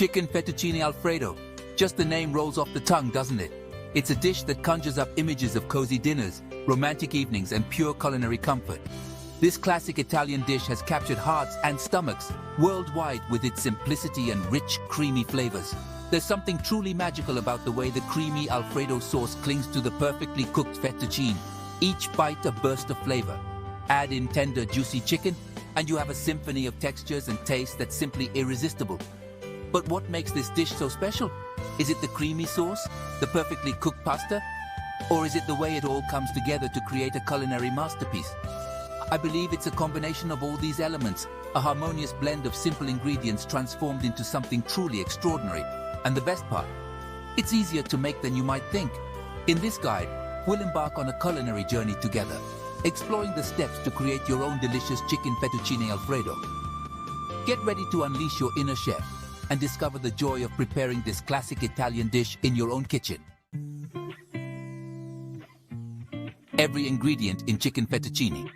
Chicken Fettuccine Alfredo. Just the name rolls off the tongue, doesn't it? It's a dish that conjures up images of cozy dinners, romantic evenings, and pure culinary comfort. This classic Italian dish has captured hearts and stomachs worldwide with its simplicity and rich, creamy flavors. There's something truly magical about the way the creamy Alfredo sauce clings to the perfectly cooked fettuccine. Each bite a burst of flavor. Add in tender, juicy chicken, and you have a symphony of textures and tastes that's simply irresistible. But what makes this dish so special? Is it the creamy sauce, the perfectly cooked pasta, or is it the way it all comes together to create a culinary masterpiece? I believe it's a combination of all these elements, a harmonious blend of simple ingredients transformed into something truly extraordinary. And the best part, it's easier to make than you might think. In this guide, we'll embark on a culinary journey together, exploring the steps to create your own delicious chicken fettuccine Alfredo. Get ready to unleash your inner chef and discover the joy of preparing this classic Italian dish in your own kitchen. Every ingredient in chicken fettuccine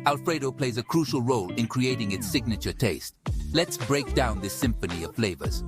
Alfredo plays a crucial role in creating its signature taste. Let's break down this symphony of flavors.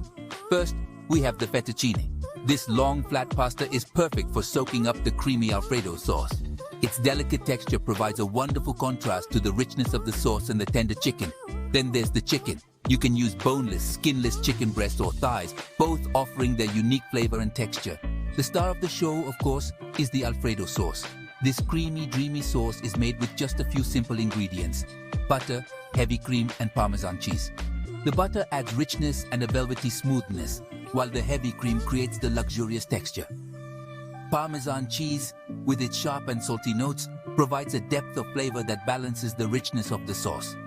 First, we have the fettuccine. This long, flat pasta is perfect for soaking up the creamy Alfredo sauce. Its delicate texture provides a wonderful contrast to the richness of the sauce and the tender chicken. Then there's the chicken. You can use boneless, skinless chicken breasts or thighs, both offering their unique flavor and texture. The star of the show, of course, is the Alfredo sauce. This creamy, dreamy sauce is made with just a few simple ingredients: butter, heavy cream, and Parmesan cheese. The butter adds richness and a velvety smoothness, while the heavy cream creates the luxurious texture. Parmesan cheese, with its sharp and salty notes, provides a depth of flavor that balances the richness of the sauce.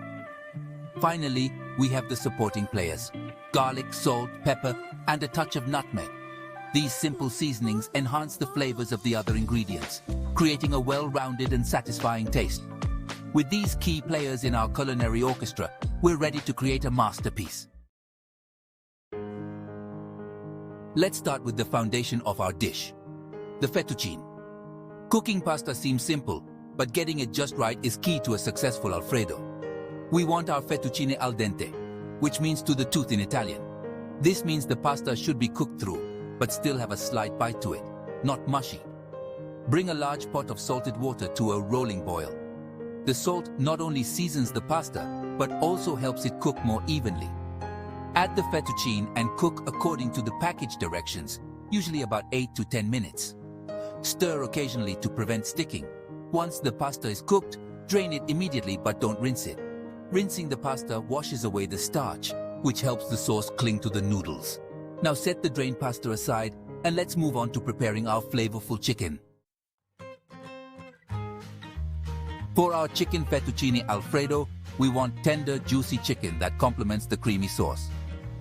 Finally, we have the supporting players: garlic, salt, pepper, and a touch of nutmeg. These simple seasonings enhance the flavors of the other ingredients, creating a well-rounded and satisfying taste. With these key players in our culinary orchestra, we're ready to create a masterpiece. Let's start with the foundation of our dish, the fettuccine. Cooking pasta seems simple, but getting it just right is key to a successful Alfredo. We want our fettuccine al dente, which means to the tooth in Italian. This means the pasta should be cooked through, but still have a slight bite to it, not mushy. Bring a large pot of salted water to a rolling boil. The salt not only seasons the pasta, but also helps it cook more evenly. Add the fettuccine and cook according to the package directions, usually about 8 to 10 minutes. Stir occasionally to prevent sticking. Once the pasta is cooked, drain it immediately but don't rinse it. Rinsing the pasta washes away the starch, which helps the sauce cling to the noodles. Now set the drained pasta aside and let's move on to preparing our flavorful chicken. For our chicken fettuccine Alfredo, we want tender, juicy chicken that complements the creamy sauce.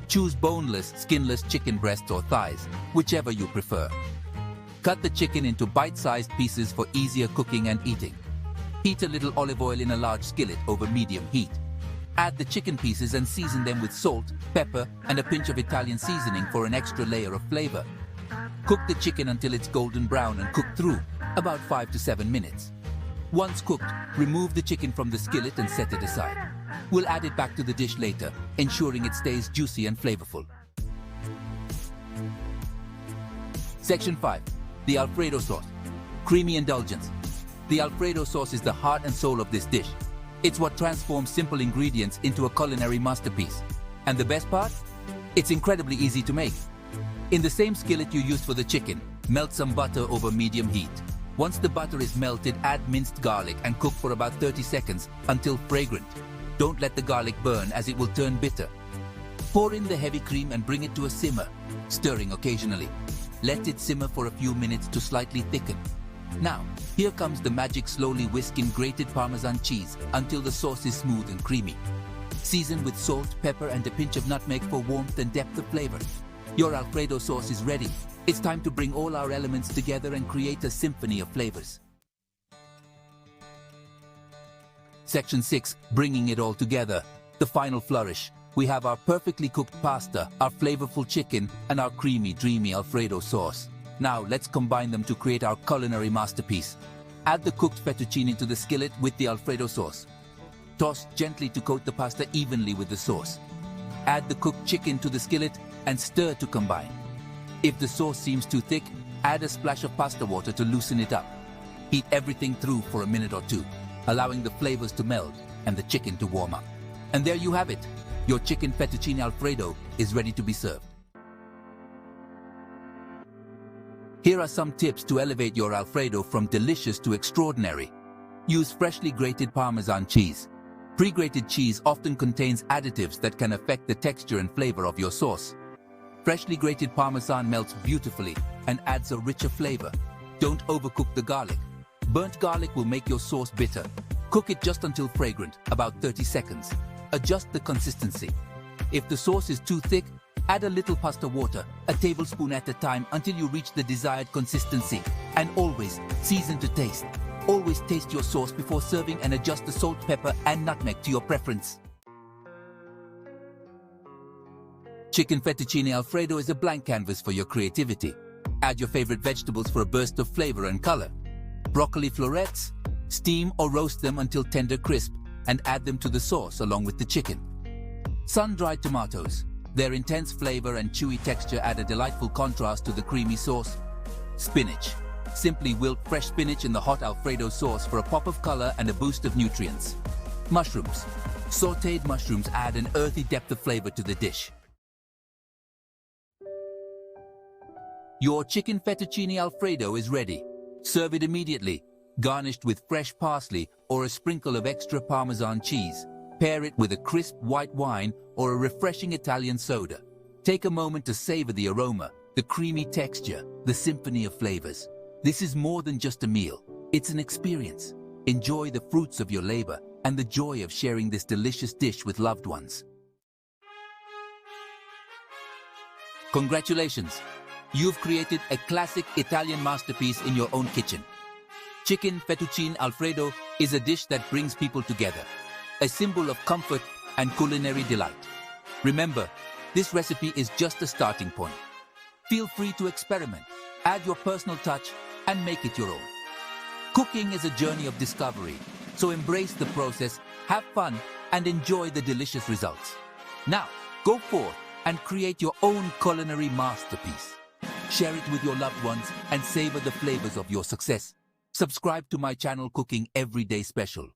Choose boneless, skinless chicken breasts or thighs, whichever you prefer. Cut the chicken into bite-sized pieces for easier cooking and eating. Heat a little olive oil in a large skillet over medium heat. Add the chicken pieces and season them with salt, pepper, and a pinch of Italian seasoning for an extra layer of flavor. Cook the chicken until it's golden brown and cook through, about 5 to 7 minutes. Once cooked, remove the chicken from the skillet and set it aside. We'll add it back to the dish later, ensuring it stays juicy and flavorful. Section 5. The Alfredo sauce. Creamy indulgence. The Alfredo sauce is the heart and soul of this dish. It's what transforms simple ingredients into a culinary masterpiece. And the best part? It's incredibly easy to make. In the same skillet you used for the chicken, melt some butter over medium heat. Once the butter is melted, add minced garlic and cook for about 30 seconds until fragrant. Don't let the garlic burn as it will turn bitter. Pour in the heavy cream and bring it to a simmer, stirring occasionally. Let it simmer for a few minutes to slightly thicken. Now, here comes the magic: slowly whisk in grated Parmesan cheese until the sauce is smooth and creamy. Season with salt, pepper, and a pinch of nutmeg for warmth and depth of flavor. Your Alfredo sauce is ready. It's time to bring all our elements together and create a symphony of flavors. Section 6. Bringing it all together. The final flourish. We have our perfectly cooked pasta, our flavorful chicken, and our creamy, dreamy Alfredo sauce. Now let's combine them to create our culinary masterpiece. Add the cooked fettuccine into the skillet with the Alfredo sauce. Toss gently to coat the pasta evenly with the sauce. Add the cooked chicken to the skillet and stir to combine. If the sauce seems too thick, add a splash of pasta water to loosen it up. Heat everything through for a minute or two, allowing the flavors to meld and the chicken to warm up. And there you have it. Your chicken fettuccine Alfredo is ready to be served. Here are some tips to elevate your Alfredo from delicious to extraordinary. Use freshly grated Parmesan cheese. Pre-grated cheese often contains additives that can affect the texture and flavor of your sauce. Freshly grated Parmesan melts beautifully and adds a richer flavor. Don't overcook the garlic. Burnt garlic will make your sauce bitter. Cook it just until fragrant, about 30 seconds. Adjust the consistency. If the sauce is too thick, add a little pasta water, a tablespoon at a time until you reach the desired consistency. And always season to taste. Always taste your sauce before serving and adjust the salt, pepper, and nutmeg to your preference. Chicken fettuccine Alfredo is a blank canvas for your creativity. Add your favorite vegetables for a burst of flavor and color. Broccoli florets, steam or roast them until tender crisp and add them to the sauce along with the chicken. Sun-dried tomatoes. Their intense flavor and chewy texture add a delightful contrast to the creamy sauce. Spinach. Simply wilt fresh spinach in the hot Alfredo sauce for a pop of color and a boost of nutrients. Mushrooms. Sautéed mushrooms add an earthy depth of flavor to the dish. Your chicken fettuccine Alfredo is ready. Serve it immediately, garnished with fresh parsley or a sprinkle of extra Parmesan cheese. Pair it with a crisp white wine or a refreshing Italian soda. Take a moment to savor the aroma, the creamy texture, the symphony of flavors. This is more than just a meal. It's an experience. Enjoy the fruits of your labor and the joy of sharing this delicious dish with loved ones. Congratulations! You've created a classic Italian masterpiece in your own kitchen. Chicken fettuccine Alfredo is a dish that brings people together, a symbol of comfort and culinary delight. Remember, this recipe is just a starting point. Feel free to experiment, add your personal touch, and make it your own. Cooking is a journey of discovery, so embrace the process, have fun, and enjoy the delicious results. Now, go forth and create your own culinary masterpiece. Share it with your loved ones and savor the flavors of your success. Subscribe to my channel Cooking Everyday Special.